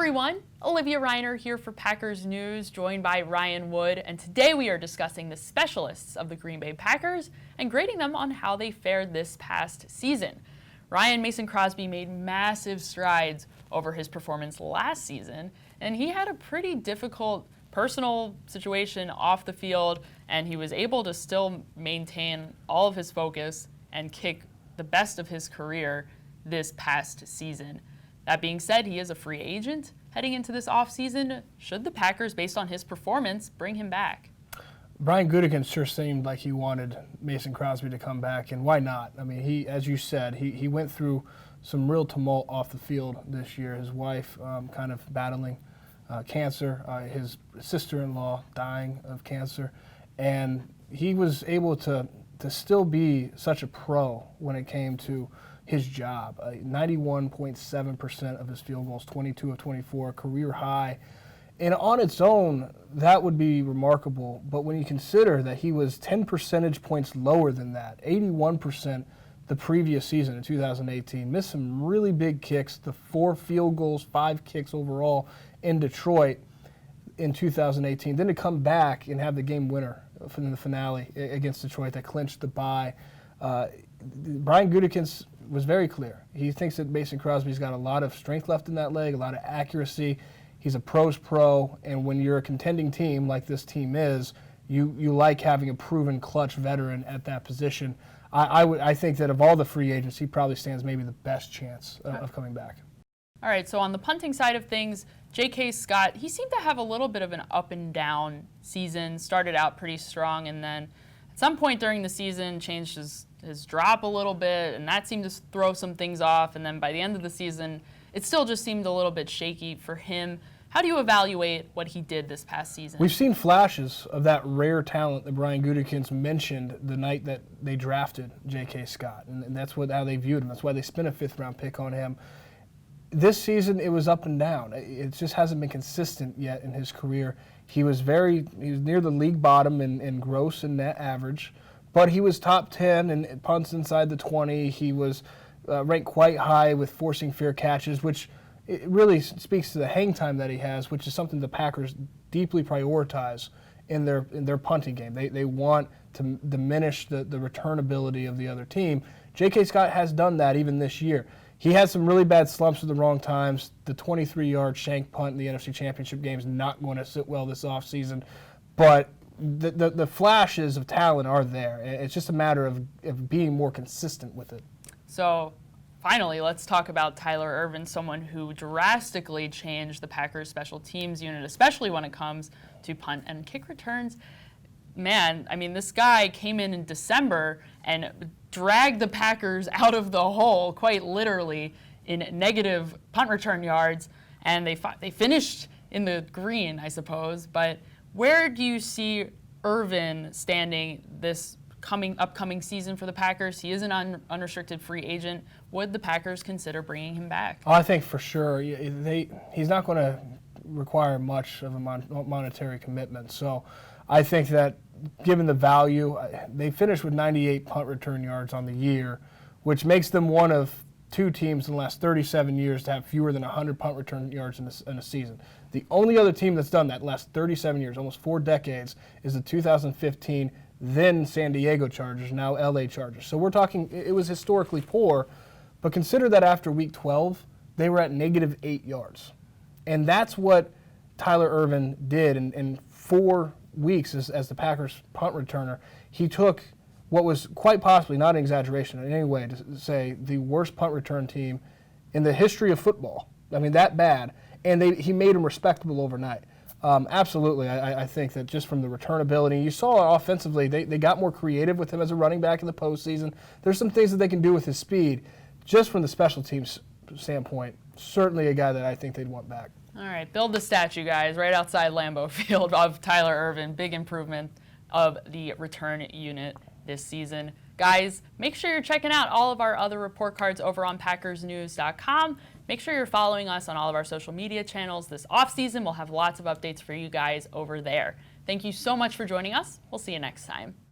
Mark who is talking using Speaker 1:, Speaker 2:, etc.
Speaker 1: everyone, Olivia Reiner here for Packers News, joined by Ryan Wood, and today we are discussing the specialists of the Green Bay Packers and grading them on how they fared this past season. Mason Crosby made massive strides over his performance last season, and he had a pretty difficult personal situation off the field, and he was able to still maintain all of his focus and kick the best of his career this past season. That being said, he is a free agent heading into this offseason. Should the Packers, based on his performance, bring him back?
Speaker 2: Brian Gutekunst sure seemed like he wanted Mason Crosby to come back, and why not? I mean, he, as you said, he went through some real tumult off the field this year. His wife kind of battling cancer, his sister-in-law dying of cancer, and he was able to still be such a pro when it came to his job. 91.7% of his field goals, 22 of 24, career high. And on its own, that would be remarkable. But when you consider that he was 10 percentage points lower than that, 81% the previous season in 2018, missed some really big kicks, the 4 field goals, 5 kicks overall in Detroit in 2018. Then to come back and have the game winner in the finale against Detroit that clinched the bye. Brian Gutekunst was very clear. He thinks that Mason Crosby's got a lot of strength left in that leg, a lot of accuracy. He's a pro's pro, and when you're a contending team like this team is, you like having a proven clutch veteran at that position. I think that of all the free agents, he probably stands maybe the best chance of coming back.
Speaker 1: All right, so on the punting side of things, J.K. Scott, he seemed to have a little bit of an up and down season. Started out pretty strong, and then at some point during the season changed his drop a little bit, and that seemed to throw some things off. And then by the end of the season, it still just seemed a little bit shaky for him. How do you evaluate what he did this past season?
Speaker 2: We've seen flashes of that rare talent that Brian Gutekunst mentioned the night that they drafted J.K. Scott, and that's how they viewed him. That's why they spent a 5th-round pick on him. This season, it was up and down. It just hasn't been consistent yet in his career. He was near the league bottom in gross and net average, but he was top 10 in punts inside the 20. He was ranked quite high with forcing fair catches, which it really speaks to the hang time that he has, which is something the Packers deeply prioritize in their punting game. They want to diminish the return ability of the other team. J.K. Scott has done that even this year. He had some really bad slumps at the wrong times. The 23-yard shank punt in the NFC Championship game is not going to sit well this offseason, but the flashes of talent are there. It's just a matter of being more consistent with it.
Speaker 1: So finally, let's talk about Tyler Ervin, someone who drastically changed the Packers special teams unit, especially when it comes to punt and kick returns. Man, I mean, this guy came in December and dragged the Packers out of the hole, quite literally, in negative punt return yards, and they finished in the green, I suppose. But where do you see Ervin standing this upcoming season for the Packers? He is an unrestricted free agent. Would the Packers consider bringing him back?
Speaker 2: I think for sure. He's not going to require much of a monetary commitment. So I think that given the value, they finished with 98 punt return yards on the year, which makes them one of 2 teams in the last 37 years to have fewer than 100 punt return yards in a season. The only other team that's done that in the last 37 years, almost 4 decades, is the 2015 then San Diego Chargers, now LA Chargers. So we're talking, it was historically poor, but consider that after week 12, they were at negative 8 yards. And that's what Tyler Ervin did in 4 weeks as the Packers punt returner. He took what was quite possibly, not an exaggeration in any way, to say the worst punt return team in the history of football. I mean, that bad. And he made them respectable overnight. Absolutely, I think that just from the return ability, you saw offensively, they got more creative with him as a running back in the postseason. There's some things that they can do with his speed. Just from the special teams standpoint, certainly a guy that I think they'd want back.
Speaker 1: All right, build the statue, guys, right outside Lambeau Field of Tyler Ervin. Big improvement of the return unit this season. Guys, make sure you're checking out all of our other report cards over on PackersNews.com. Make sure you're following us on all of our social media channels this offseason. We'll have lots of updates for you guys over there. Thank you so much for joining us. We'll see you next time.